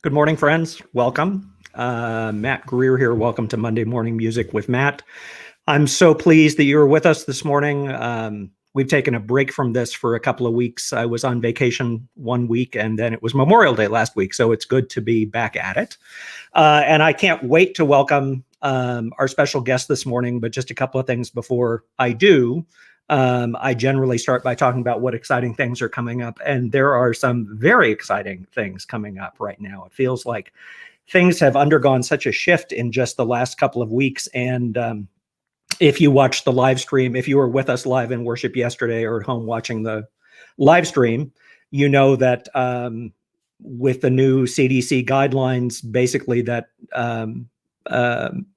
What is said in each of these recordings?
Good morning, friends. Welcome. Matt Greer here. Welcome to Monday Morning Music with Matt. I'm so pleased that you're with us this morning. We've taken a break from this for a couple of weeks. I was on vacation 1 week, and then it was Memorial Day last week, so it's good to be back at it. And I can't wait to welcome our special guest this morning, but just a couple of things before I do. I generally start by talking about what exciting things are coming up, and there are some very exciting things coming up right now. It feels like things have undergone such a shift in just the last couple of weeks, and if you watch the live stream, if you were with us live in worship yesterday or at home watching the live stream, you know that with the new CDC guidelines, basically that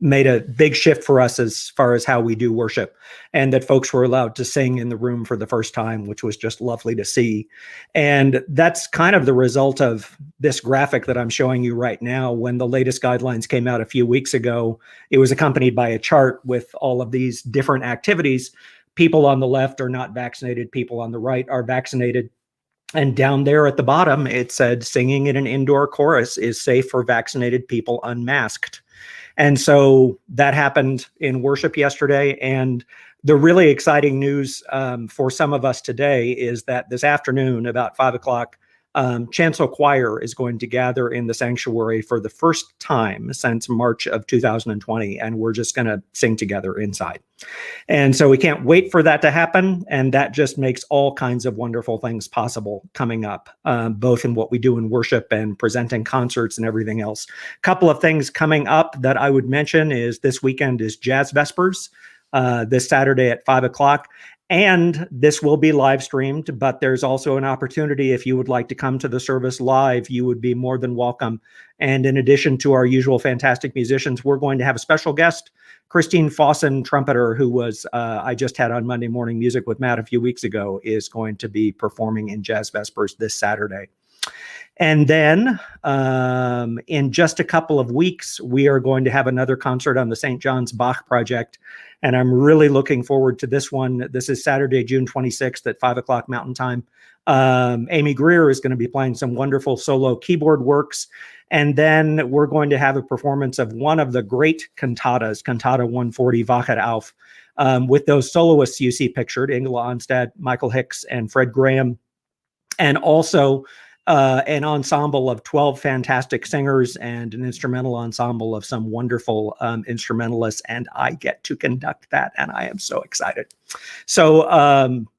made a big shift for us as far as how we do worship, and that folks were allowed to sing in the room for the first time, which was just lovely to see. And that's kind of the result of this graphic that I'm showing you right now. When the latest guidelines came out a few weeks ago, it was accompanied by a chart with all of these different activities. People on the left are not vaccinated, people on the right are vaccinated. And down there at the bottom, it said singing in an indoor chorus is safe for vaccinated people unmasked. And so that happened in worship yesterday. And the really exciting news for some of us today is that this afternoon, about 5 o'clock, Chancel Choir is going to gather in the sanctuary for the first time since March of 2020, and we're just going to sing together inside. And so we can't wait for that to happen, and that just makes all kinds of wonderful things possible coming up, both in what we do in worship and presenting concerts and everything else. A couple of things coming up that I would mention is this weekend is Jazz Vespers, this Saturday at 5 o'clock. And this will be live streamed, but there's also an opportunity if you would like to come to the service live, you would be more than welcome. And in addition to our usual fantastic musicians, we're going to have a special guest, Christine Fossen, trumpeter, who was I just had on Monday Morning Music with Matt a few weeks ago, is going to be performing in Jazz Vespers this Saturday. And then in just a couple of weeks, we are going to have another concert on the St. John's Bach Project. And I'm really looking forward to this one. This is Saturday, June 26th at 5 o'clock Mountain Time. Amy Greer is going to be playing some wonderful solo keyboard works. And then we're going to have a performance of one of the great cantatas, Cantata 140, Wachet auf, with those soloists you see pictured, Ingela Onstad, Michael Hicks, and Fred Graham. And also an ensemble of 12 fantastic singers and an instrumental ensemble of some wonderful instrumentalists. And I get to conduct that, and I am so excited. So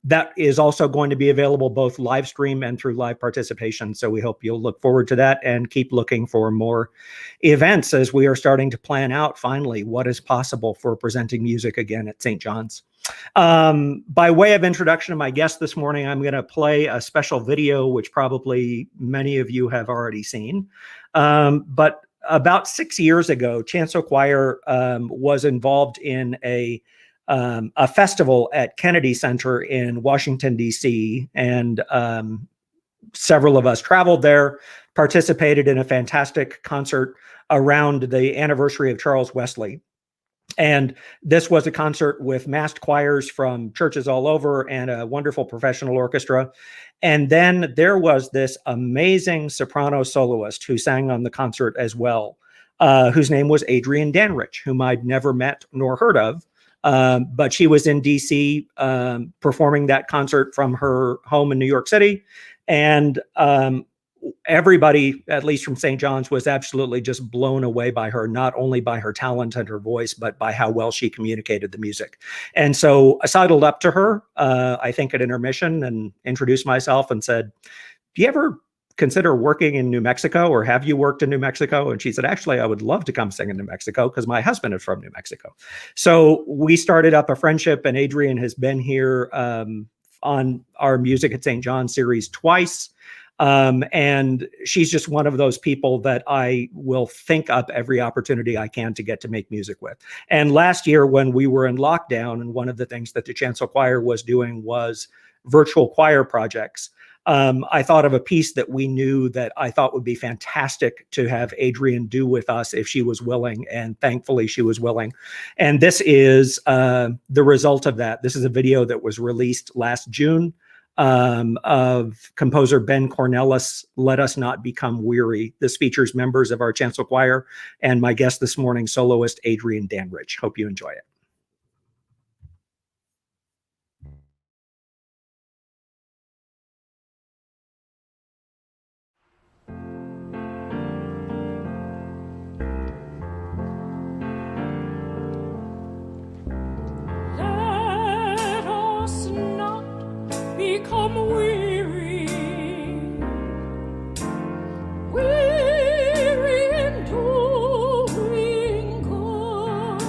that is also going to be available both live stream and through live participation. So we hope you'll look forward to that and keep looking for more events as we are starting to plan out finally what is possible for presenting music again at St. John's. By way of introduction to my guest this morning, I'm going to play a special video, which probably many of you have already seen. But about 6 years ago, Chancel Choir was involved in a festival at Kennedy Center in Washington, D.C., and several of us traveled there, participated in a fantastic concert around the anniversary of Charles Wesley. And this was a concert with massed choirs from churches all over and a wonderful professional orchestra. And then there was this amazing soprano soloist who sang on the concert as well, whose name was Adrienne Danrich, whom I'd never met nor heard of. But she was in DC performing that concert from her home in New York City. And everybody, at least from St. John's, was absolutely just blown away by her, not only by her talent and her voice, but by how well she communicated the music. And so I sidled up to her, I think at intermission, and introduced myself and said, do you ever consider working in New Mexico, or have you worked in New Mexico? And she said, actually, I would love to come sing in New Mexico because my husband is from New Mexico. So we started up a friendship, and Adrienne has been here on our Music at St. John's series twice. And she's just one of those people that I will think up every opportunity I can to get to make music with. And last year when we were in lockdown, and one of the things that the Chancel Choir was doing was virtual choir projects, I thought of a piece that we knew that I thought would be fantastic to have Adrienne do with us if she was willing, and thankfully she was willing. And this is the result of that. This is a video that was released last June. of composer Ben Cornelis, Let Us Not Become Weary. This features members of our chancel choir and my guest this morning, soloist Adrienne Danrich. Hope you enjoy it. Become weary, weary in doing good,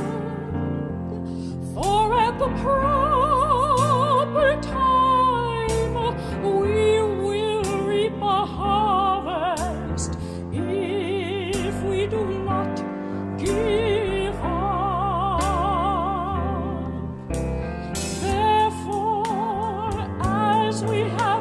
for at the proper time we will reap a harvest if we do not give up. Therefore, as we have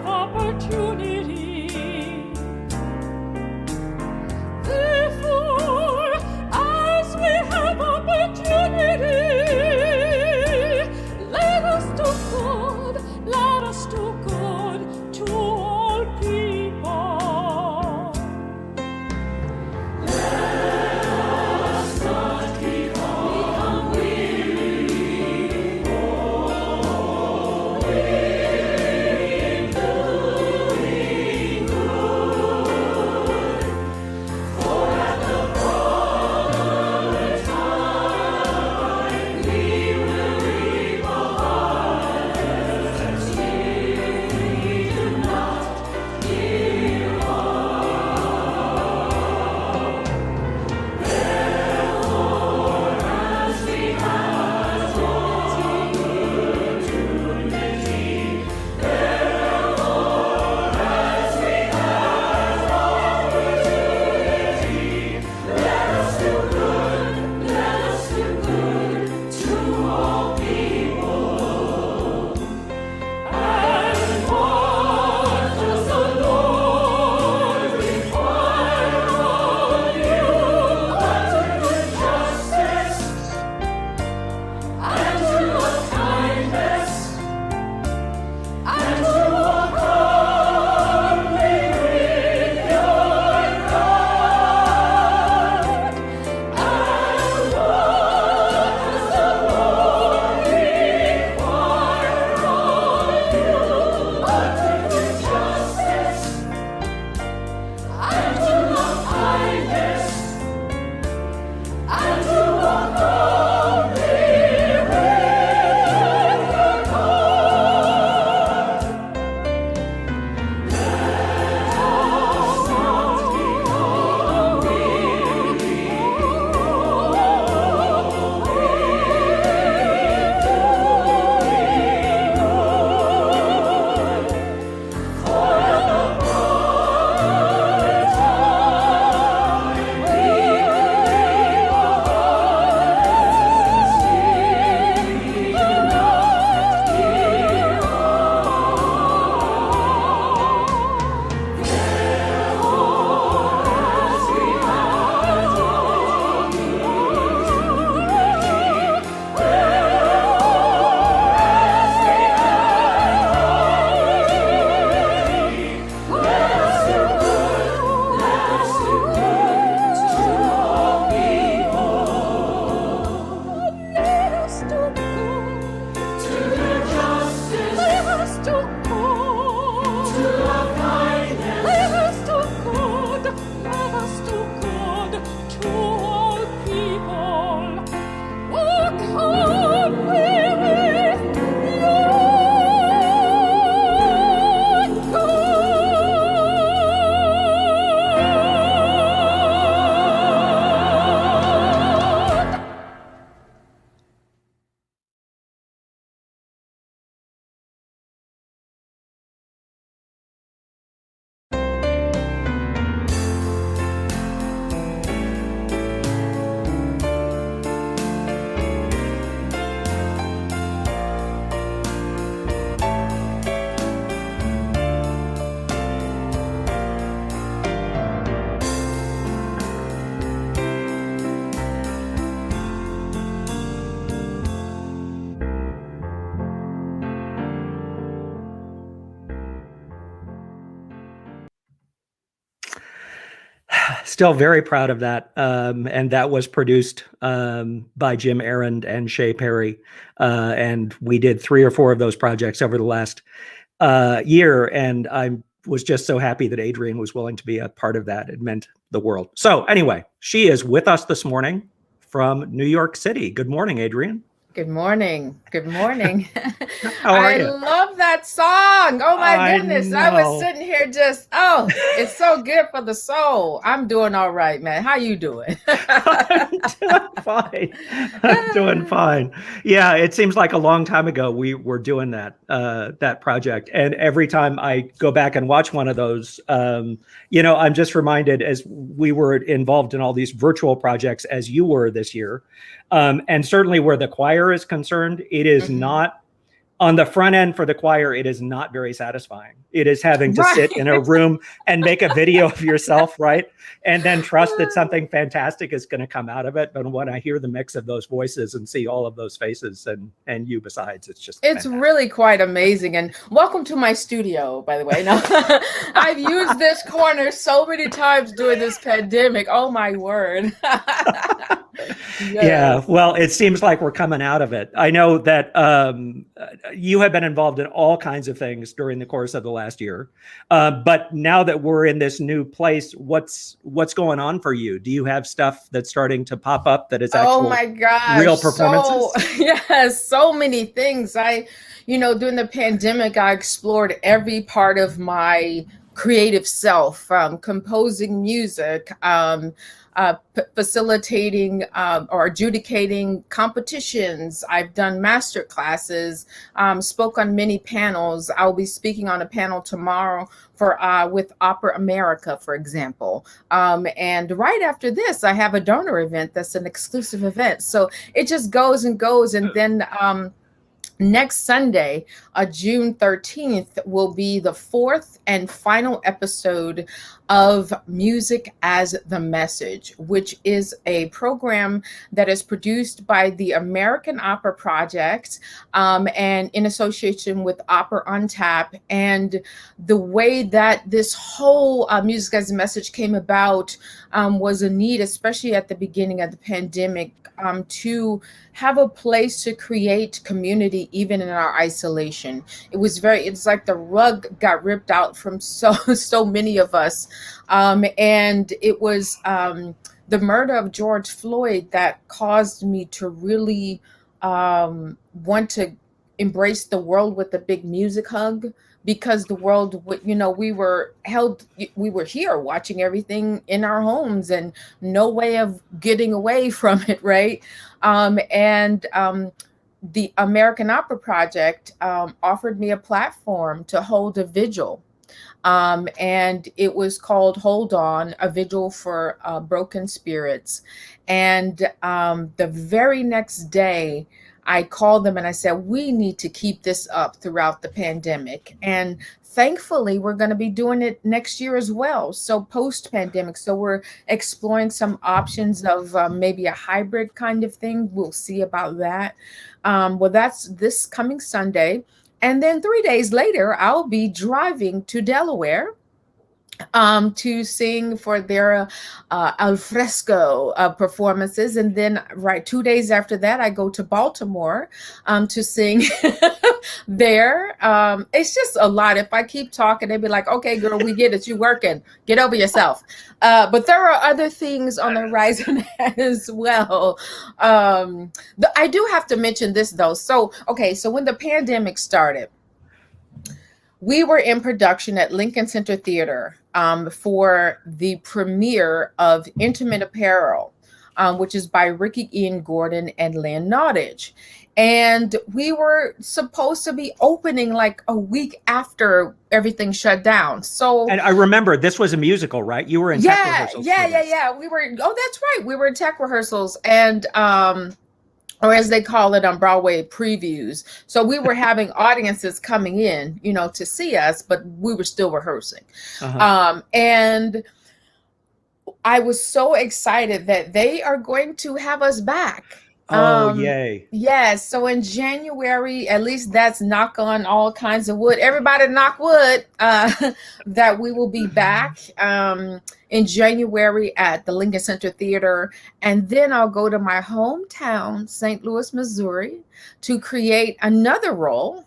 Still very proud of that. And that was produced by Jim Arend and Shay Perry. And we did 3 or 4 of those projects over the last year. And I was just so happy that Adrienne was willing to be a part of that. It meant the world. So anyway, she is with us this morning from New York City. Good morning, Adrienne. Good morning. Good morning. How are I you? love that song. Oh my goodness. I was know. sitting here just, it's so good for the soul. I'm doing all right, man. How you doing? I'm doing fine. I'm doing fine. Yeah, it seems like a long time ago we were doing that project. And every time I go back and watch one of those, I'm just reminded, as we were involved in all these virtual projects as you were this year. And certainly where the choir is concerned, it is not on the front end for the choir. It is not very satisfying. It is having to sit in a room and make a video of yourself, right? And then trust that something fantastic is going to come out of it. But when I hear the mix of those voices and see all of those faces and you besides, it's fantastic. Really quite amazing. And welcome to my studio, by the way. No, I've used this corner so many times during this pandemic. Oh my word. Yes. Yeah, well, it seems like we're coming out of it. I know that you have been involved in all kinds of things during the course of the last year. But now that we're in this new place, what's going on for you? Do you have stuff that's starting to pop up that is actual oh my gosh, real performances? Yes, so many things. During the pandemic, I explored every part of my creative self, from composing music, facilitating or adjudicating competitions. I've done master classes, spoke on many panels. I'll be speaking on a panel tomorrow with Opera America, for example. And right after this, I have a donor event that's an exclusive event. So it just goes and goes. And then next Sunday, June 13th, will be the 4th and final episode of Music as the Message, which is a program that is produced by the American Opera Project and in association with Opera on Tap. And the way that this whole Music as a Message came about was a need, especially at the beginning of the pandemic, to have a place to create community even in our isolation. It's like the rug got ripped out from so many of us. And it was the murder of George Floyd that caused me to really want to embrace the world with a big music hug, because the world, we were here watching everything in our homes and no way of getting away from it, right? The American Opera Project offered me a platform to hold a vigil. And it was called Hold On, a vigil for broken spirits. And the very next day, I called them and I said, we need to keep this up throughout the pandemic. And thankfully, we're going to be doing it next year as well. So post-pandemic. So we're exploring some options of maybe a hybrid kind of thing. We'll see about that. Well, that's this coming Sunday. And then 3 days later, I'll be driving to Delaware to sing for their al fresco performances. And then 2 days after that, I go to Baltimore to sing there. It's just a lot. If I keep talking, they'd be like, okay, girl, we get it. You working. Get over yourself. But there are other things on the horizon as well. I do have to mention this, though. So when the pandemic started, we were in production at Lincoln Center Theater for the premiere of Intimate Apparel, which is by Ricky Ian Gordon and Lynn Nottage. And we were supposed to be opening like a week after everything shut down. And I remember this was a musical, right? You were in tech rehearsals. Yeah. We were, that's right. We were in tech rehearsals and, or as they call it on Broadway, previews. So we were having audiences coming in, to see us, but we were still rehearsing. And I was so excited that they are going to have us back Oh, yay. Yes, so in January, at least that's knock on all kinds of wood. Everybody knock wood, that we will be back in January at the Lincoln Center Theater. And then I'll go to my hometown, St. Louis, Missouri, to create another role.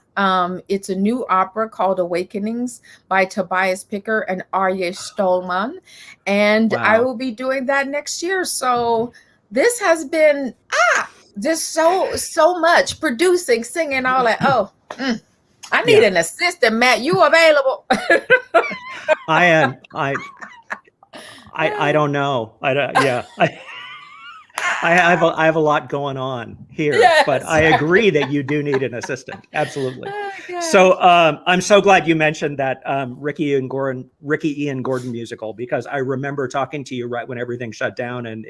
It's a new opera called Awakenings by Tobias Picker and Arye Stolman. And I Wow. will be doing that next year. So this has been just so much producing, singing, all that. I need Yeah. an assistant, Matt. You available? I am. I don't know. I don't, yeah. I have a lot going on here, Yes. but I agree that you do need an assistant. Absolutely. Oh, gosh. So I'm so glad you mentioned that Ricky Ian Gordon musical, because I remember talking to you right when everything shut down, and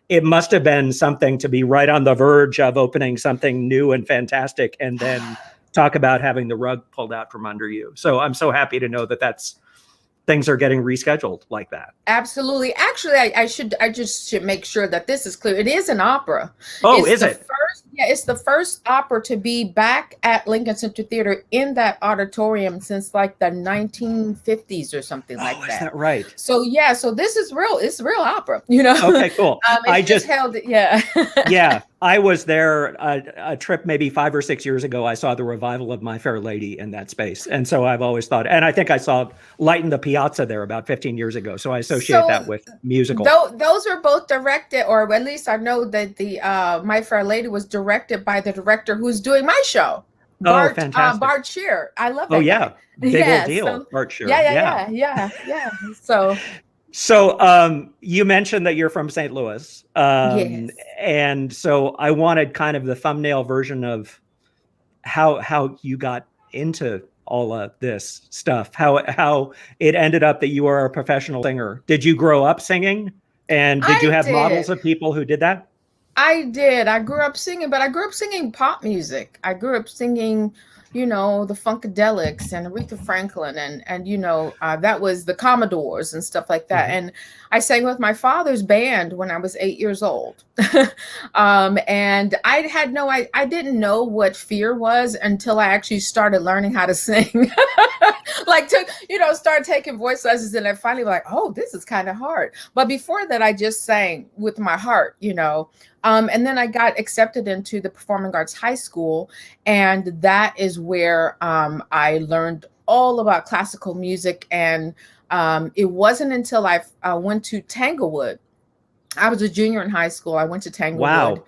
it must have been something to be right on the verge of opening something new and fantastic, and then talk about having the rug pulled out from under you. So I'm so happy to know that things are getting rescheduled like that. Absolutely. Actually, I just should make sure that this is clear. It is an opera. Oh, It's is the it? It's the first opera to be back at Lincoln Center Theater in that auditorium since like the 1950s or something like Oh, is that. that right? So yeah, so this is real. It's real opera, you know. Okay, cool. It's I just held. Yeah. yeah, I was there a trip maybe 5 or 6 years ago. I saw the revival of My Fair Lady in that space. And so I've always thought, and I think I saw Light in the Piazza there about 15 years ago. So I associate So that with musical. those were both directed, or at least I know that the My Fair Lady was directed by the director who's doing my show, Oh, fantastic. Bart Shear. I love that Oh, yeah. guy. Big Yeah, old deal, so Bart Shear. yeah. So you mentioned that you're from St. Louis. Yes. And so I wanted kind of the thumbnail version of how you got into all of this stuff, how it ended up that you are a professional singer. Did you grow up singing? And did you I have models did. of people who did that? I did. I grew up singing, but I grew up singing pop music. I grew up singing, the Funkadelics and Aretha Franklin, and that was the Commodores and stuff like that. Mhm. And I sang with my father's band when I was 8 years old. And I didn't know what fear was until I actually started learning how to sing. Like start taking voice lessons, and I finally was like, oh, this is kind of hard. But before that, I just sang with my heart. And then I got accepted into the Performing Arts High School, and that is where I learned all about classical music. And it wasn't until I went to Tanglewood. I was a junior in high school. I went to Tanglewood. Wow.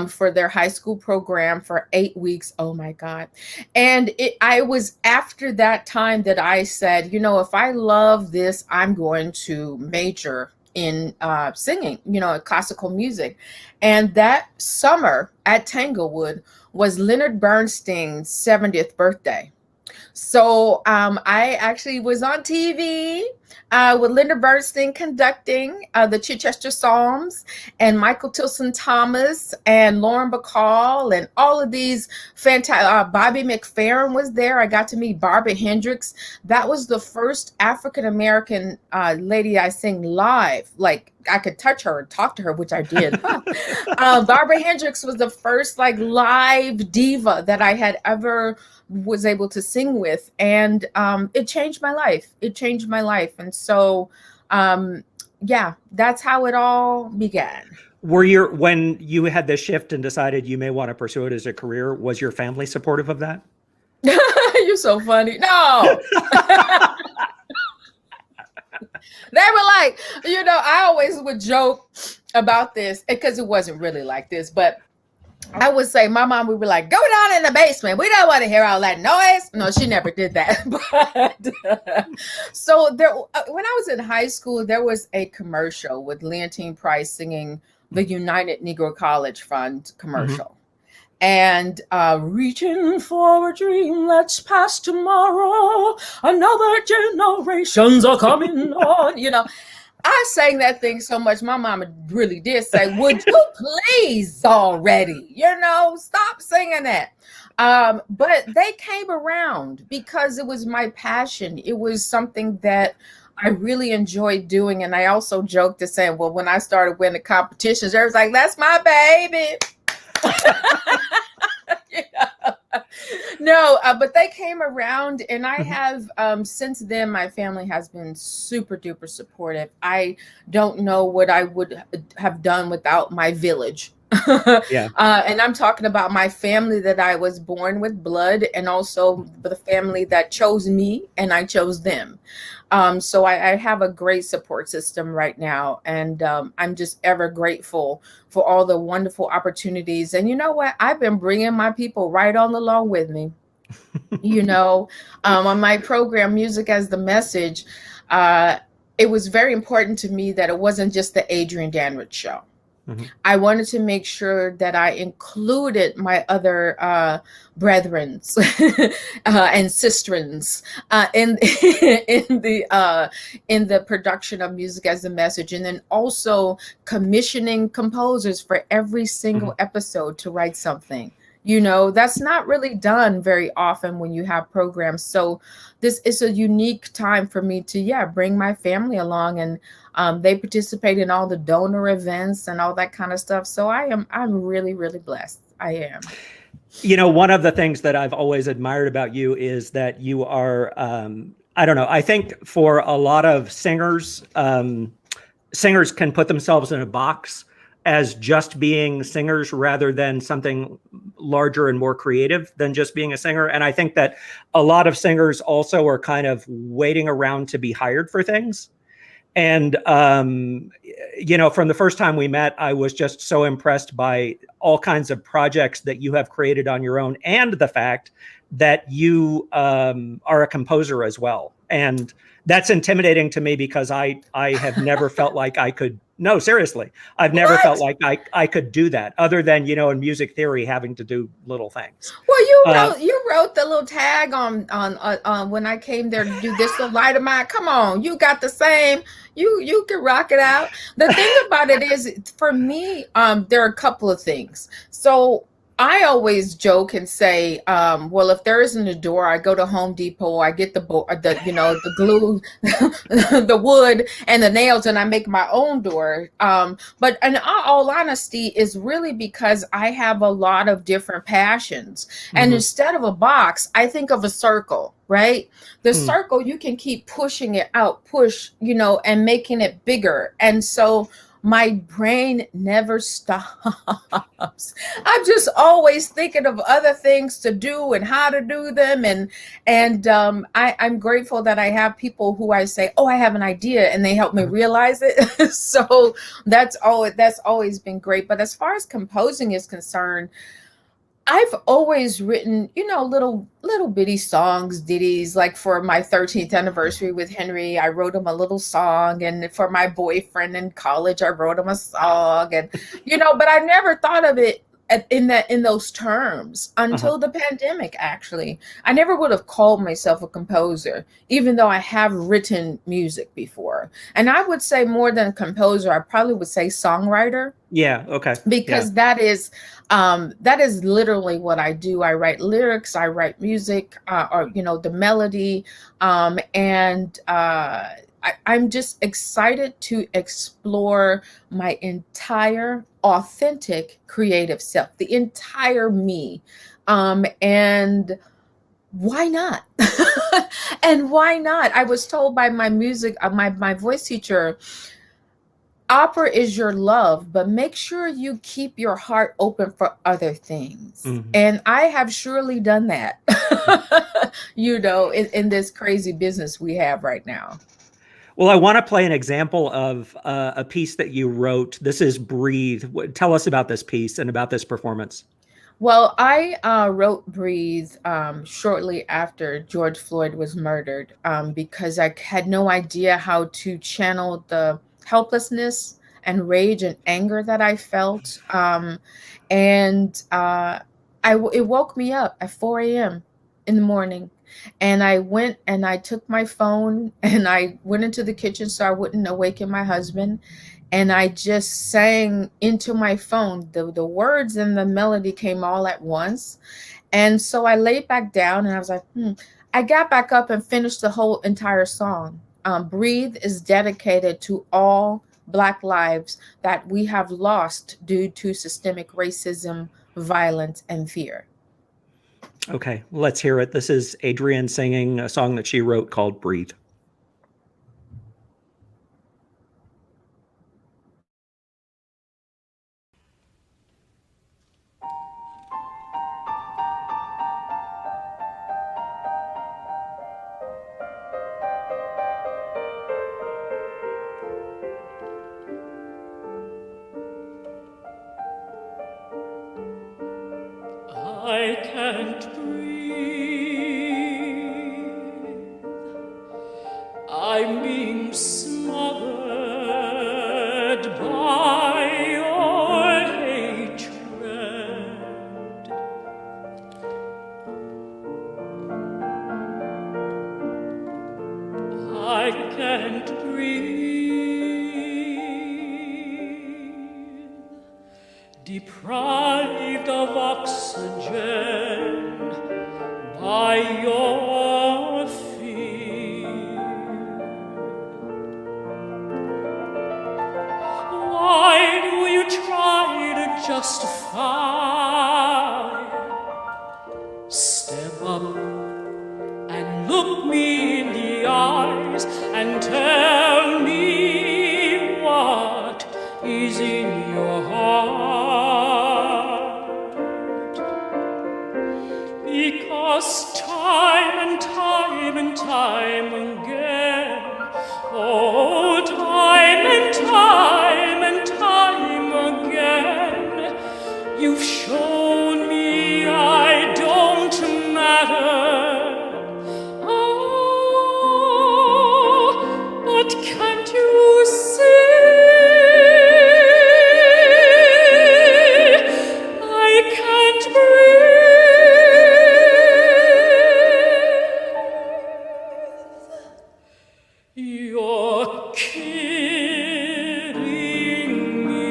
For their high school program for 8 weeks. Oh my God. And I was after that time that I said, if I love this, I'm going to major in singing, classical music. And that summer at Tanglewood was Leonard Bernstein's 70th birthday. So I actually was on TV with Leonard Bernstein conducting the Chichester Psalms, and Michael Tilson Thomas and Lauren Bacall and all of these fantastic. Bobby McFerrin was there. I got to meet Barbara Hendricks. That was the first African American lady I sing live. Like I could touch her and talk to her, which I did. Barbara Hendricks was the first live diva that I had ever was able to sing with, and it changed my life. And so that's how it all began. When you had this shift and decided you may want to pursue it as a career, was your family supportive of that? You're so funny. No. They were like, I always would joke about this because it wasn't really like this, but I would say, my mom would be like, go down in the basement. We don't want to hear all that noise. No, she never did that. But so there, when I was in high school, there was a commercial with Leontine Price singing the United Negro College Fund commercial. Mm-hmm. And reaching for a dream that's past tomorrow, another generations are coming on, I sang that thing so much, my mama really did say, would you please already, stop singing that. But they came around because it was my passion. It was something that I really enjoyed doing. And I also joked to say, well, when I started winning competitions, I was like, that's my baby. Yeah. No, but they came around, and I Mhm. have since then my family has been super duper supportive. I don't know what I would have done without my village. Yeah. And I'm talking about my family that I was born with blood, and also the family that chose me and I chose them. So I have a great support system right now, and I'm just ever grateful for all the wonderful opportunities. And you know what? I've been bringing my people right on along with me. You know, on my program, Music as the Message, uh, it was very important to me that it wasn't just the Adrienne Danrich show. Mhm. I wanted to make sure that I included my other brethrens and sisterens in in the production of Music as a Message, and then also commissioning composers for every single Mhm. episode to write something. You know, that's not really done very often when you have programs. So this is a unique time for me to, yeah, bring my family along, and they participate in all the donor events and all that kind of stuff. So I'm really, really blessed. I am. One of the things that I've always admired about you is that you are, I don't know, I think for a lot of singers, singers can put themselves in a box as just being singers rather than something larger and more creative than just being a singer. And I think that a lot of singers also are kind of waiting around to be hired for things. And from the first time we met, I was just so impressed by all kinds of projects that you have created on your own, and the fact that you are a composer as well. And that's intimidating to me because I have never felt like I could. No, seriously, I've never felt What? like I could do that, other than in music theory having to do little things. Well, Uh, you wrote the little tag on when I came there to do this little light of mine. Come on, you got the same. You can rock it out. The thing about it is, for me, there are a couple of things. So I always joke and say, well, if there isn't a door, I go to Home Depot, I get the glue, the wood and the nails, and I make my own door. But in all honesty, is really because I have a lot of different passions. And mhm. instead of a box, I think of a circle, right? The Mm. circle, you can keep pushing it out, and making it bigger. And so my brain never stops. I'm just always thinking of other things to do and how to do them. And I'm grateful that I have people who I say, oh, I have an idea, and they help me Uh-huh. realize it. So that's always been great. But as far as composing is concerned, I've always written, little bitty songs, ditties. Like for my 13th anniversary with Henry, I wrote him a little song, and for my boyfriend in college, I wrote him a song, and but I never thought of it in those terms Uh-huh. until the pandemic. Actually, I never would have called myself a composer, even though I have written music before. And I would say more than composer, I probably would say songwriter, Yeah. Okay. Yeah. because that is literally what I do. I write lyrics, I write music, or the melody, and I'm just excited to explore my entire authentic creative self, the entire me, and why not? And why not? I was told by my music, my voice teacher, opera is your love, but make sure you keep your heart open for other things. Mhm. And I have surely done that, in this crazy business we have right now. Well, I want to play an example of a piece that you wrote. This is Breathe. Tell us about this piece and about this performance. Well, I wrote Breathe shortly after George Floyd was murdered, because I had no idea how to channel the helplessness and rage and anger that I felt. And it woke me up at 4 a.m. in the morning. And I went and I took my phone and I went into the kitchen so I wouldn't awaken my husband, and I just sang into my phone. The words and the melody came all at once. And so I laid back down and I was like, I got back up and finished the whole entire song. Breathe is dedicated to all Black lives that we have lost due to systemic racism, violence, and fear. Okay, let's hear it. This is Adrienne singing a song that she wrote called Breathe. I can't breathe. I'm being smothered by your hatred. I can't breathe. Deprived of oxygen by your fear. Why do you try to justify? Step up and look me in the eyes and tell me what is in your heart. Because time and time and time again, oh, time and time and time again, you've shown me I don't matter. Oh, but can't you see? I can't breathe. You're killing me.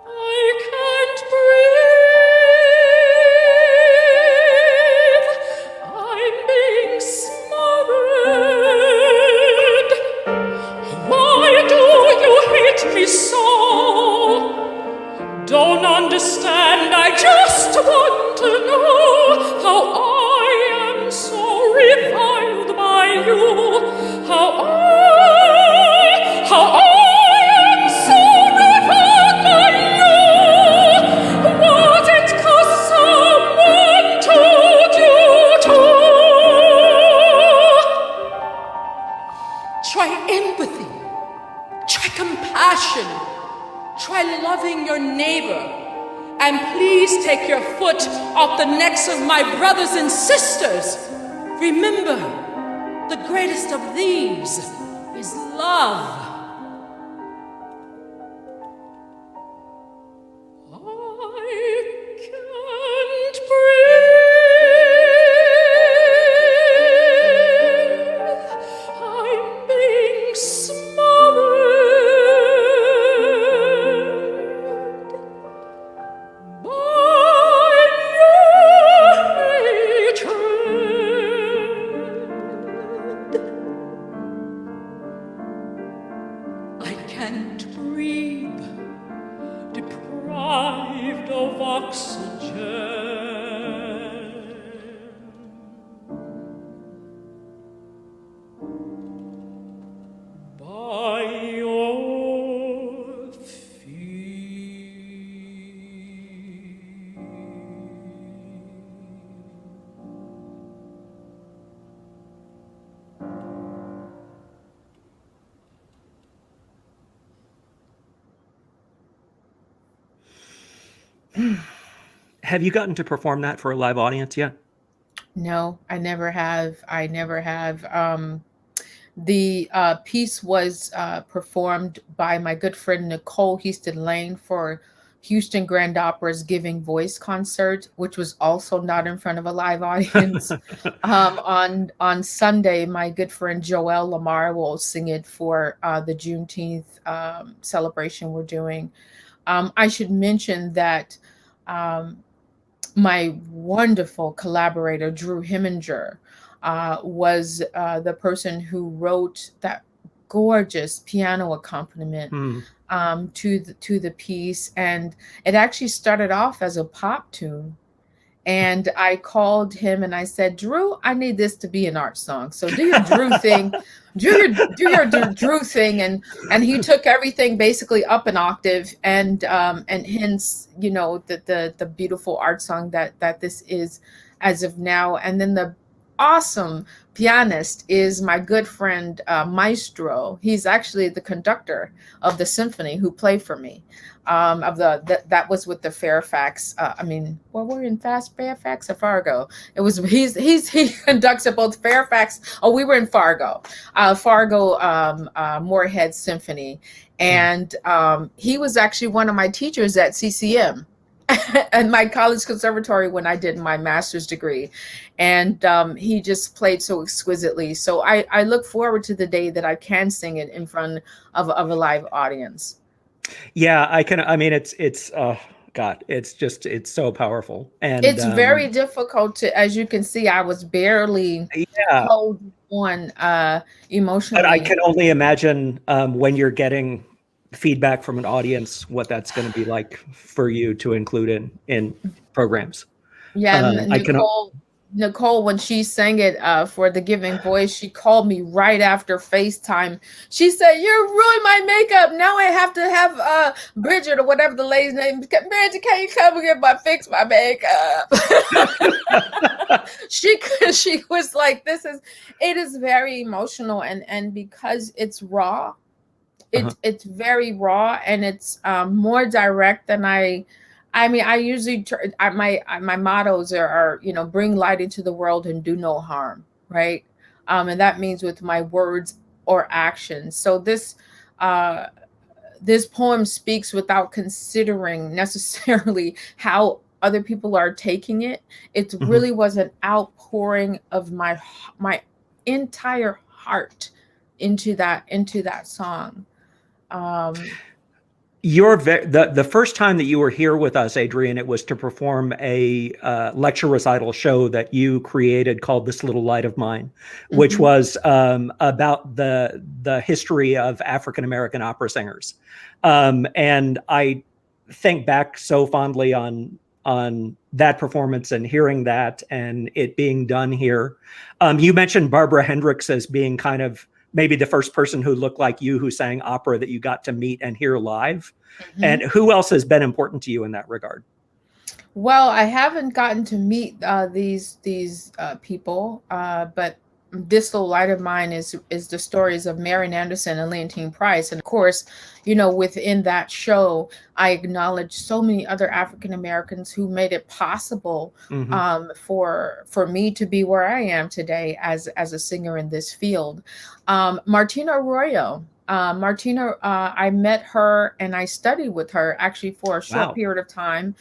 I can't breathe. I'm being smothered. Why do you hate me so? Don't understand. I just want to know how I am so reviled by you. How I am so reviled by you. Was it 'cause someone told you to? Try empathy. Try compassion. Try loving your neighbor. And please take your foot off the necks of my brothers and sisters. Remember, the greatest of these is love. I can't breathe. I'm being smothered by your hatred. I can't breathe. Deprived of oxygen by your feet. Have you gotten to perform that for a live audience yet? No, I never have. The piece was performed by my good friend Nicole Houston Lane for Houston Grand Opera's Giving Voice concert, which was also not in front of a live audience. On Sunday, my good friend Joelle Lamar will sing it for the Juneteenth celebration we're doing. I should mention that um, my wonderful collaborator, Drew Heminger, was the person who wrote that gorgeous piano accompaniment Hmm. to the piece, and it actually started off as a pop tune. And I called him and I said, Drew, I need this to be an art song. So do your Drew thing, Drew thing, and he took everything basically up an octave, and hence, you know, the beautiful art song that this is as of now. And then the awesome pianist is my good friend Maestro. He's actually the conductor of the symphony who played for me. That was with the Fairfax. We're in Fairfax or Fargo. It was he conducts at both Fairfax. Oh, we were in Fargo, Moorhead Symphony, and he was actually one of my teachers at CCM. And my college conservatory when I did my master's degree, and he just played so exquisitely. So I look forward to the day that I can sing it in front of a live audience. Yeah, I can. I mean, it's oh God, it's so powerful, and It's very difficult to, as you can see, I was barely yeah. holding on But I emotionally. can only imagine when you're getting feedback from an audience, what that's going to be like for you to include in programs. Yeah, I can. Nicole, when she sang it for the Giving Voice, she called me right after FaceTime. She said, "You ruined my makeup. Now I have to have Bridget or whatever the lady's name. Bridget, can you come and fix my makeup?" she was like, it is very emotional, and because it's raw, Uh-huh. it's very raw, and it's more direct than I usually my mottos are, you know, bring light into the world and do no harm, right? And that means with my words or actions. So uh, this poem speaks without considering necessarily how other people are taking it. It Mhm. really was an outpouring of my entire heart into that song. Um, The first time that you were here with us, Adrienne, it was to perform a lecture recital show that you created called "This Little Light of Mine," which mhm. was about the history of African American opera singers, and I think back so fondly on that performance and hearing that and it being done here. You mentioned Barbara Hendricks as being kind of maybe the first person who looked like you who sang opera that you got to meet and hear live. And Mhm. who else has been important to you in that regard? Well, I haven't gotten to meet these people, but this little light of mine is the stories of Marian Anderson and Leontine Price, and of course, you know, within that show, I acknowledge so many other African Americans who made it possible Mm-hmm. for me to be where I am today as a singer in this field. Martina Arroyo. I met her and I studied with her actually for a short Wow. period of time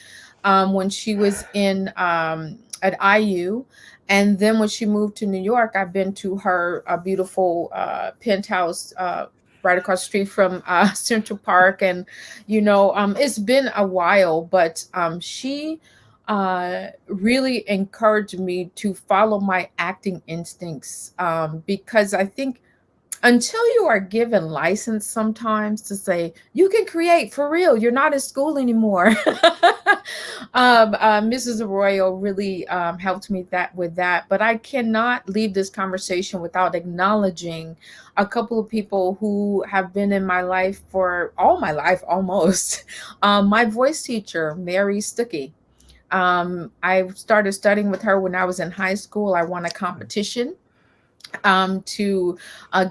when she was in at IU. And then when she moved to New York, I've been to her beautiful penthouse right across the street from Central Park. And, you know, it's been a while, but she really encouraged me to follow my acting instincts because I think until you are given license sometimes to say you can create for real, you're not in school anymore. Mrs. Arroyo really helped me with that, but I cannot leave this conversation without acknowledging a couple of people who have been in my life for all my life almost. My voice teacher, Mary Stuckey. I started studying with her when I was in high school. I won a competition to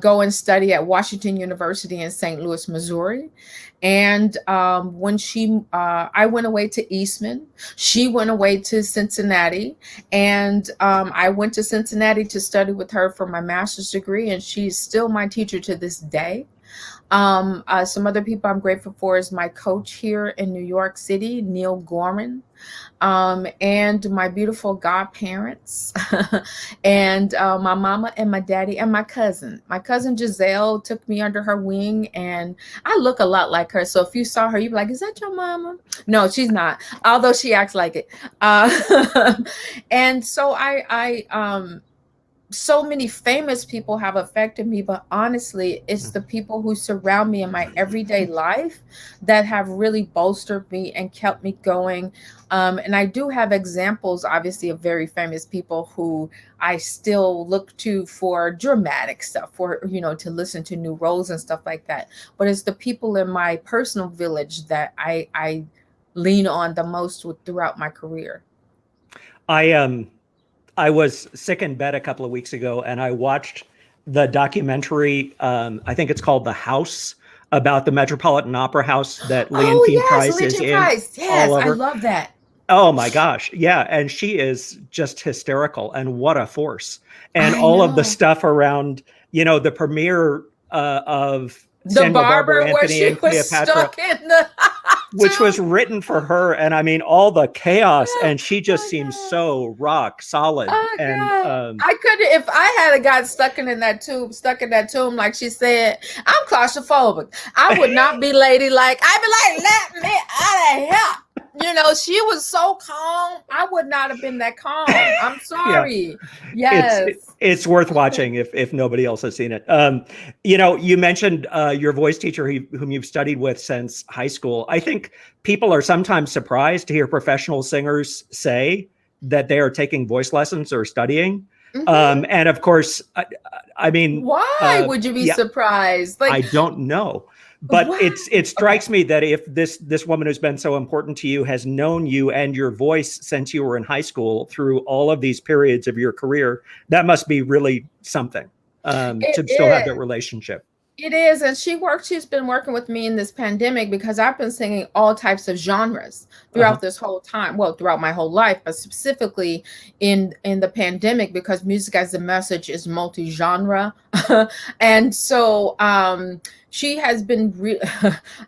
go and study at Washington University in St. Louis, Missouri. And when I went away to Eastman, she went away to Cincinnati, and I went to Cincinnati to study with her for my master's degree, and she's still my teacher to this day. Some other people I'm grateful for is my coach here in New York City, Neil Gorman, and my beautiful godparents, and my mama and my daddy and my cousin. My cousin Giselle took me under her wing, and I look a lot like her. So if you saw her, you'd be like, "Is that your mama?" No, she's not, although she acts like it. And so so many famous people have affected me, but honestly, it's the people who surround me in my everyday life that have really bolstered me and kept me going. And I do have examples, obviously, of very famous people who I still look to for dramatic stuff, for, to listen to new roles and stuff like that. But it's the people in my personal village that I lean on the most throughout my career. I was sick in bed a couple of weeks ago, and I watched the documentary. I think it's called The House, about the Metropolitan Opera House that Leontine Price is in. Yes, I love that. Oh my gosh, yeah, and she is just hysterical, and what a force! And all of the stuff around, the premiere of the Samuel barber Anthony where she and was Cleopatra, stuck in the which was written for her, and I mean all the chaos, and she just seems so rock solid. And I couldn't, if I had got stuck in that tomb, like she said, I'm claustrophobic. I would not be ladylike. I'd be like, let me out of here. She was so calm. I would not have been that calm. I'm sorry. Yeah. Yes. It's worth watching if nobody else has seen it. You mentioned your voice teacher whom you've studied with since high school. I think people are sometimes surprised to hear professional singers say that they are taking voice lessons or studying. Mm-hmm. And of course, I mean, why would you be surprised? I don't know. But it strikes me that if this woman who's been so important to you has known you and your voice since you were in high school through all of these periods of your career, that must be really something to still have that relationship. It is. And she's been working with me in this pandemic because I've been singing all types of genres throughout this whole time. Well, throughout my whole life, but specifically in the pandemic, because music as a message is multi-genre. And so she has been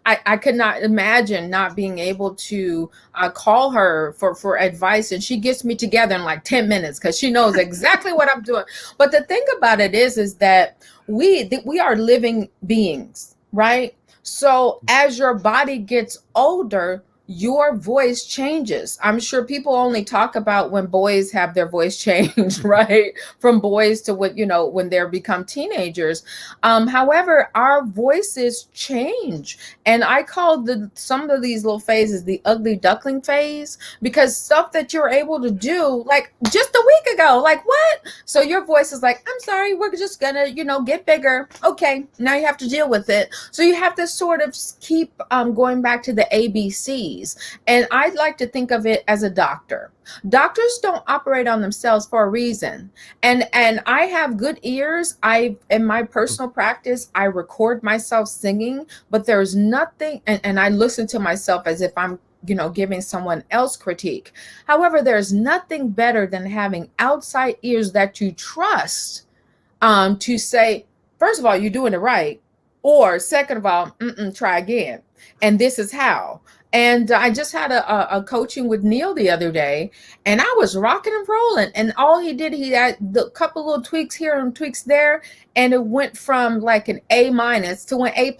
I could not imagine not being able to call her for advice, and she gets me together in like 10 minutes because she knows exactly what I'm doing. But the thing about it is that we are living beings, right? So as your body gets older, your voice changes. I'm sure people only talk about when boys have their voice changed, right? From boys to when they become teenagers. However, our voices change. And I call some of these little phases the ugly duckling phase, because stuff that you're able to do like just a week ago, like what? So your voice is like, I'm sorry, we're just gonna, get bigger. Okay, now you have to deal with it. So you have to sort of keep going back to the ABCs. And I'd like to think of it as a doctor. Doctors don't operate on themselves for a reason. And I have good ears. In my personal practice, I record myself singing, but there's nothing, and I listen to myself as if I'm giving someone else critique. However, there's nothing better than having outside ears that you trust to say, first of all, you're doing it right. Or second of all, try again. And this is how. And I just had a coaching with Neil the other day, and I was rocking and rolling. And all he did, he had a couple little tweaks here and tweaks there. And it went from like an A- to an A+.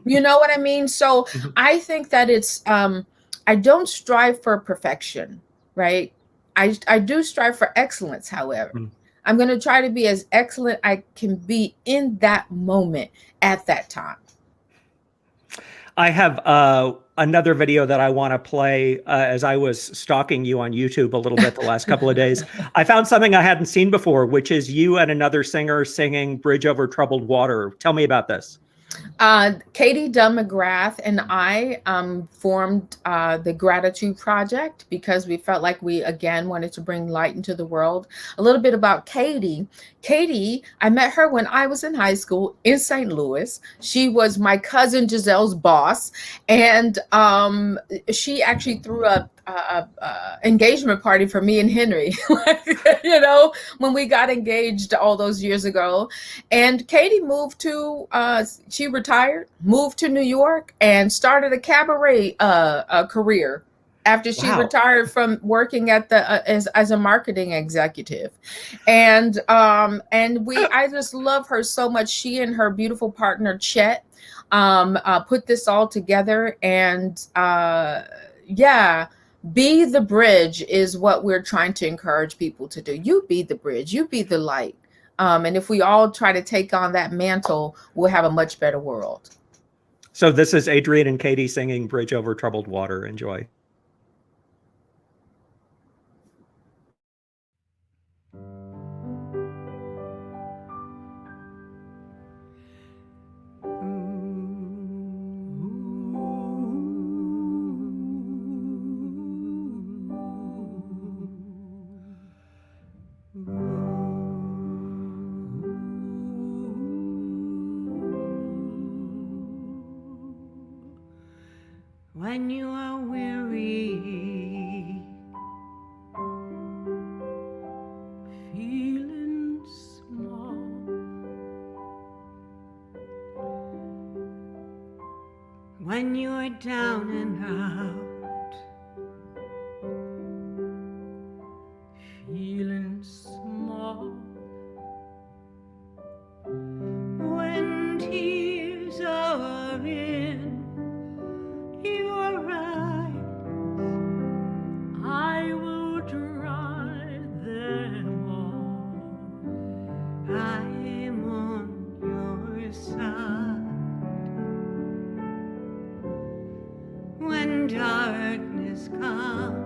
You know what I mean? So I think that it's, I don't strive for perfection, right? I do strive for excellence, however. I'm going to try to be as excellent I can be in that moment at that time. I have another video that I want to play as I was stalking you on YouTube a little bit the last couple of days. I found something I hadn't seen before, which is you and another singer singing Bridge Over Troubled Water. Tell me about this. Katie Dunn McGrath and I formed the Gratitude Project because we felt like we, again, wanted to bring light into the world. A little bit about Katie. Katie, I met her when I was in high school in St. Louis. She was my cousin Giselle's boss, and she actually threw a engagement party for me and Henry, you know, when we got engaged all those years ago. And Katie moved to, she retired, moved to New York, and started a cabaret career after she Wow. retired from working at the as a marketing executive. And I just love her so much. She and her beautiful partner Chet put this all together, and yeah. Be the bridge is what we're trying to encourage people to do. You be the bridge, you be the light. And if we all try to take on that mantle, we'll have a much better world. So this is Adrienne and Katie singing Bridge Over Troubled Water. Enjoy. When you are weary, Feeling small, when you are down and out, feeling small, when tears are in your eyes, I will dry them all. I am on your side. When darkness comes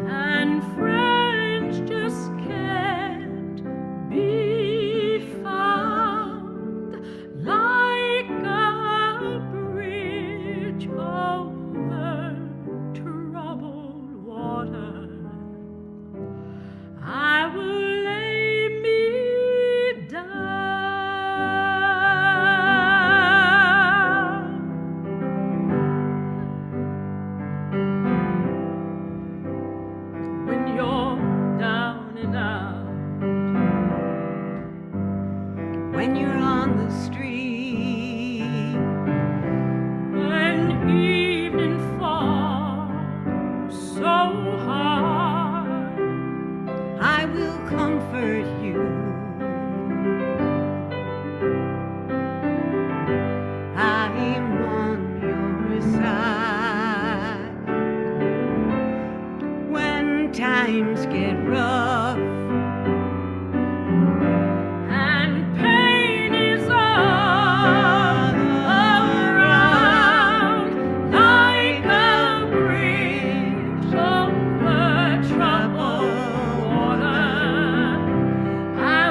And friends just can't be found, like a bridge over troubled water, I will lay me down. When you're down and out, when you're on the street, when evening falls so hard, I will comfort you. I am on your side. When times get rough and pain is all around, like a bridge over troubled water, I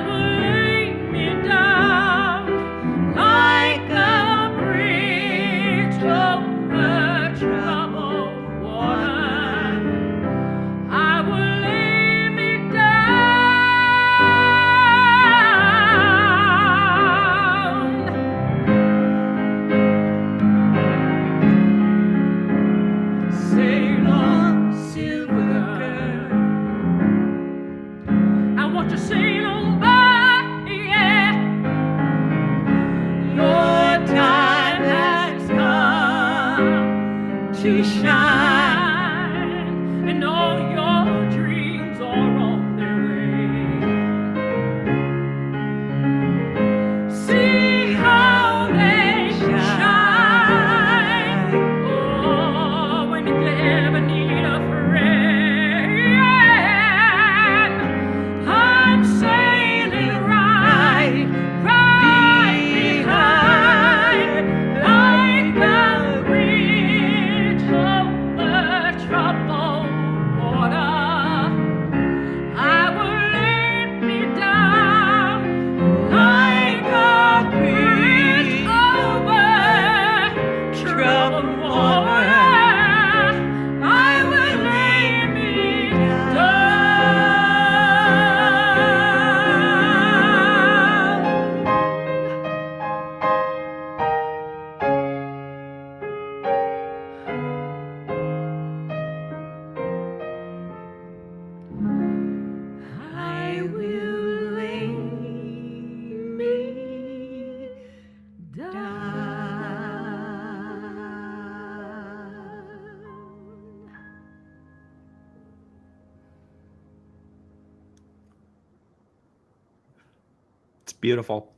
beautiful.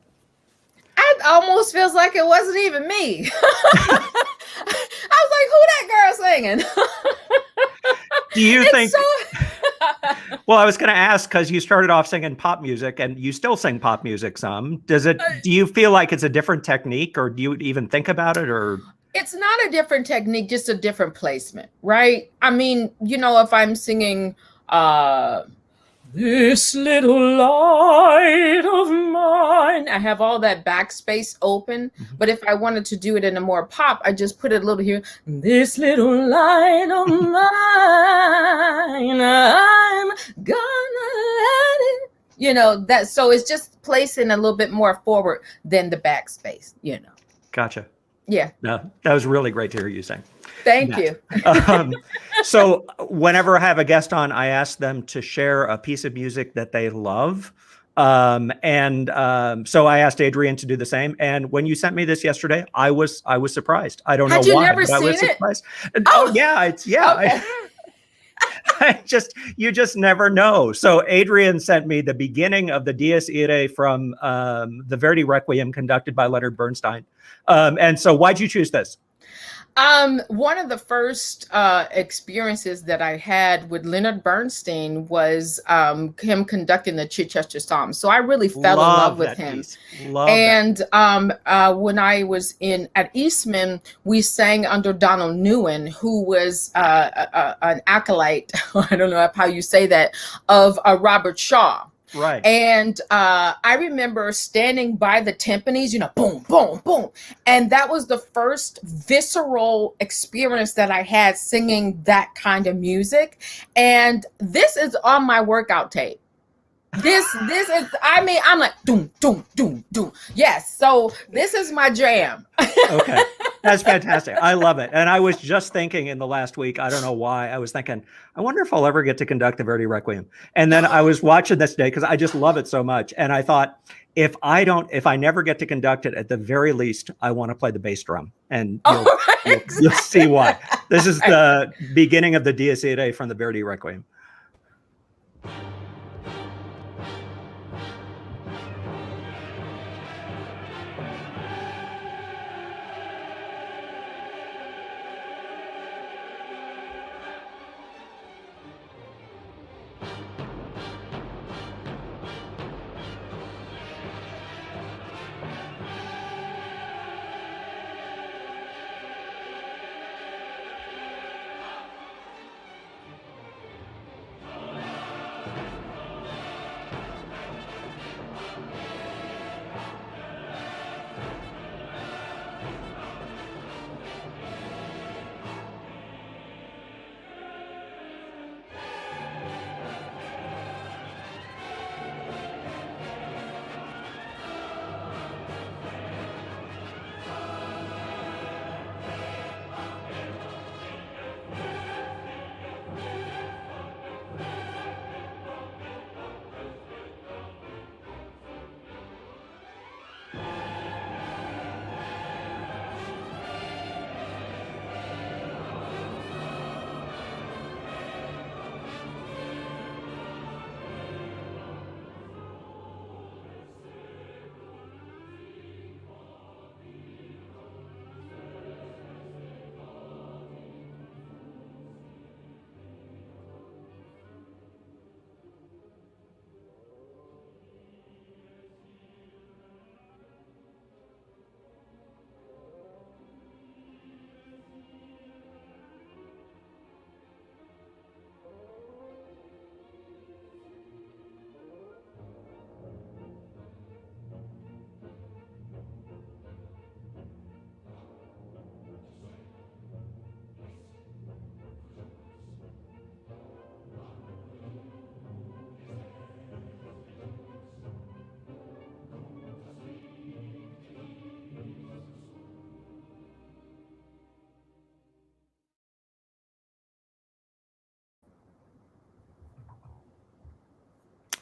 It almost feels like it wasn't even me. I was like, who that girl singing? Do you It's think? so Well, I was going to ask because you started off singing pop music, and you still sing pop music some. Do you feel like it's a different technique, or do you even think about it, or? It's not a different technique, just a different placement, right? I mean, if I'm singing this little light of mine, I have all that backspace open. But if I wanted to do it in a more pop, I just put it a little here. This little light of mine, I'm gonna let it. That. So it's just placing a little bit more forward than the backspace. Gotcha. Yeah. No, that was really great to hear you sing. Thank you. So whenever I have a guest on, I ask them to share a piece of music that they love. So I asked Adrienne to do the same. And when you sent me this yesterday, I was surprised. I don't know why. Had you never but I was seen it? surprised. Oh yeah, Okay. You just never know. So Adrienne sent me the beginning of the Dies Irae from the Verdi Requiem conducted by Leonard Bernstein. And so why'd you choose this? One of the first experiences that I had with Leonard Bernstein was him conducting the Chichester Psalms. So I really fell in love with him. And when I was at Eastman, we sang under Donald Newen, who was an acolyte, I don't know how you say that, of Robert Shaw. Right. And I remember standing by the timpanis, boom, boom, boom. And that was the first visceral experience that I had singing that kind of music. And this is on my workout tape. This is, I'm like, doom, doom, doom, doom. Yes. So this is my jam. Okay. That's fantastic. I love it. And I was just thinking in the last week, I don't know why, I was thinking, I wonder if I'll ever get to conduct the Verdi Requiem. And then I was watching this day because I just love it so much. And I thought, if I never get to conduct it, at the very least, I want to play the bass drum. And you'll see why. This is the beginning of the Dies Irae from the Verdi Requiem.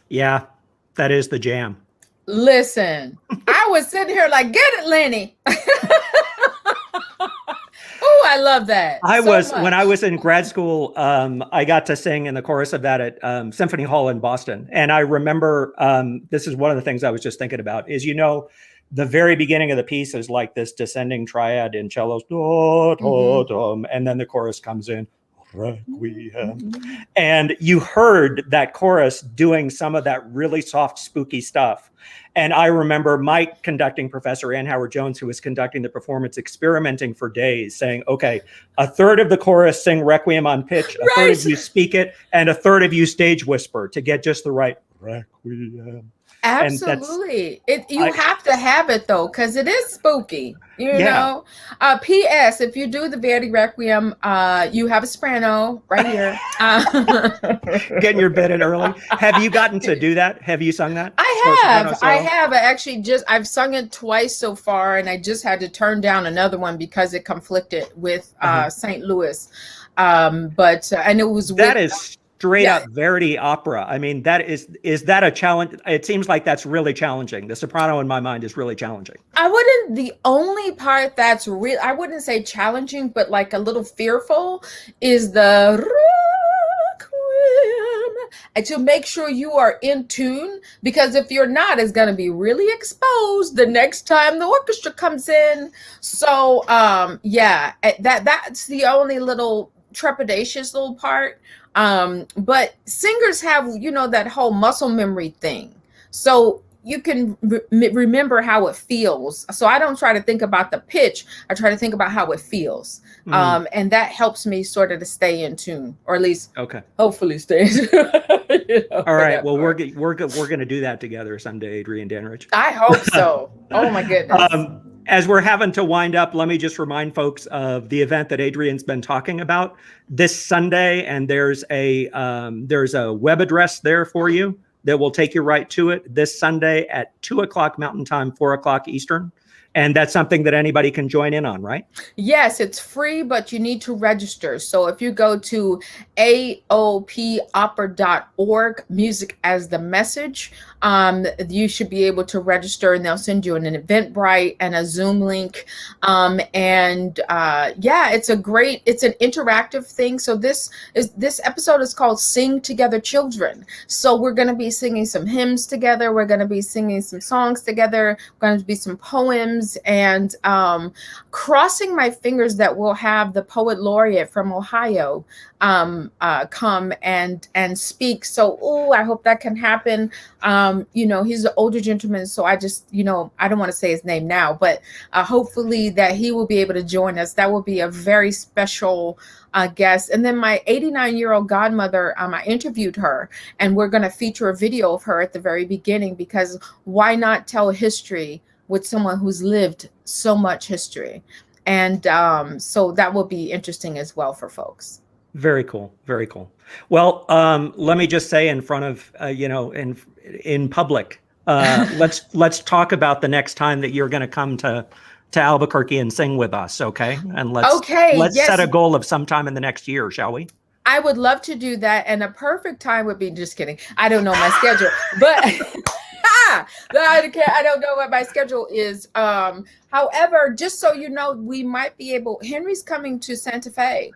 Yeah, that is the jam. Listen, I was sitting here like, get it, Lenny. Oh, I love that. When I was in grad school, I got to sing in the chorus of that at Symphony Hall in Boston. And I remember, this is one of the things I was just thinking about is, the very beginning of the piece is like this descending triad in cellos, and then the chorus comes in, Requiem. And you heard that chorus doing some of that really soft, spooky stuff. And I remember my conducting professor, Ann Howard Jones, who was conducting the performance, experimenting for days, saying, okay, a third of the chorus sing Requiem on pitch, a third of you speak it, and a third of you stage whisper to get just the right Requiem. Absolutely. You have to have it though, because it is spooky, you know. P.S. If you do the Verdi Requiem, you have a soprano right here. Getting your bed in early. Have you gotten to do that? Have you sung that? I have. I've sung it twice so far, and I just had to turn down another one because it conflicted with St. Louis. And it was that is straight up Verdi opera. I mean, is that a challenge? It seems like that's really challenging. The soprano in my mind is really challenging. The only part that's real, I wouldn't say challenging, but like a little fearful is the Requiem, and to make sure you are in tune, because if you're not, it's going to be really exposed the next time the orchestra comes in. So that's the only little trepidatious little part. But singers have, that whole muscle memory thing. So you can remember how it feels. So I don't try to think about the pitch. I try to think about how it feels. And that helps me sort of to stay in tune, or at least hopefully stay. All right. Well, we're going to do that together someday, Adrienne Danrich. I hope so. Oh my goodness. As we're having to wind up, let me just remind folks of the event that Adrienne's been talking about this Sunday. And there's a web address there for you that will take you right to it this Sunday at 2:00 Mountain Time, 4:00 Eastern. And that's something that anybody can join in on, right? Yes, it's free, but you need to register. So if you go to aopopera.org, music as the message, you should be able to register, and they'll send you an Eventbrite and a Zoom link. It's an interactive thing. So this episode is called Sing Together Children. So we're going to be singing some hymns together. We're going to be singing some songs together. We're going to be some poems, and crossing my fingers that we'll have the poet laureate from Ohio come and speak. So I hope that can happen. He's an older gentleman, so I just I don't want to say his name now, but hopefully that he will be able to join us. That will be a very special guest. And then my 89-year-old godmother, I interviewed her, and we're going to feature a video of her at the very beginning, because why not tell history with someone who's lived so much history? And so that will be interesting as well for folks. Very cool. Very cool. Well, let me just say in front of, in public, let's talk about the next time that you're going to come to Albuquerque and sing with us. Okay. And let's set a goal of sometime in the next year, shall we? I would love to do that. And a perfect time would be, just kidding, I don't know my schedule, but I don't know what my schedule is. However, just so you know, we might be able, Henry's coming to Santa Fe,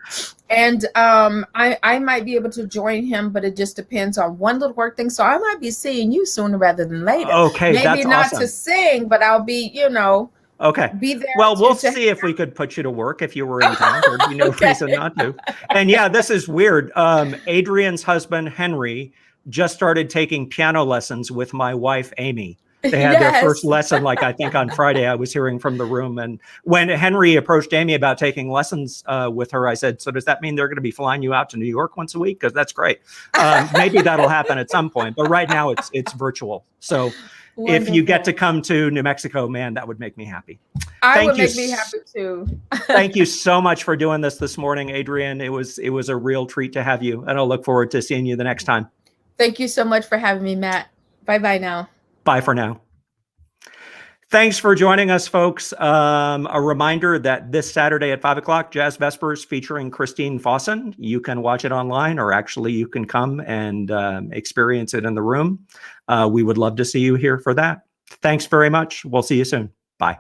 and I might be able to join him, but it just depends on one little work thing. So I might be seeing you sooner rather than later. Okay, maybe that's not awesome. To sing, but I'll be, okay. Be there. Well, we'll see if we could put you to work if you were in town. There'd be no reason not to. And yeah, this is weird. Adrienne's husband, Henry, just started taking piano lessons with my wife, Amy. They had their first lesson, I think on Friday. I was hearing from the room. And when Henry approached Amy about taking lessons with her, I said, so does that mean they're going to be flying you out to New York once a week? Because that's great. Maybe that'll happen at some point. But right now it's virtual. So wonderful. If you get to come to New Mexico, man, that would make me happy. It would make me happy too. Thank you so much for doing this morning, Adrienne. It was a real treat to have you. And I'll look forward to seeing you the next time. Thank you so much for having me, Matt. Bye-bye now. Bye for now. Thanks for joining us, folks. A reminder that this Saturday at 5:00, Jazz Vespers featuring Christine Fossen. You can watch it online, or actually you can come and experience it in the room. We would love to see you here for that. Thanks very much. We'll see you soon. Bye.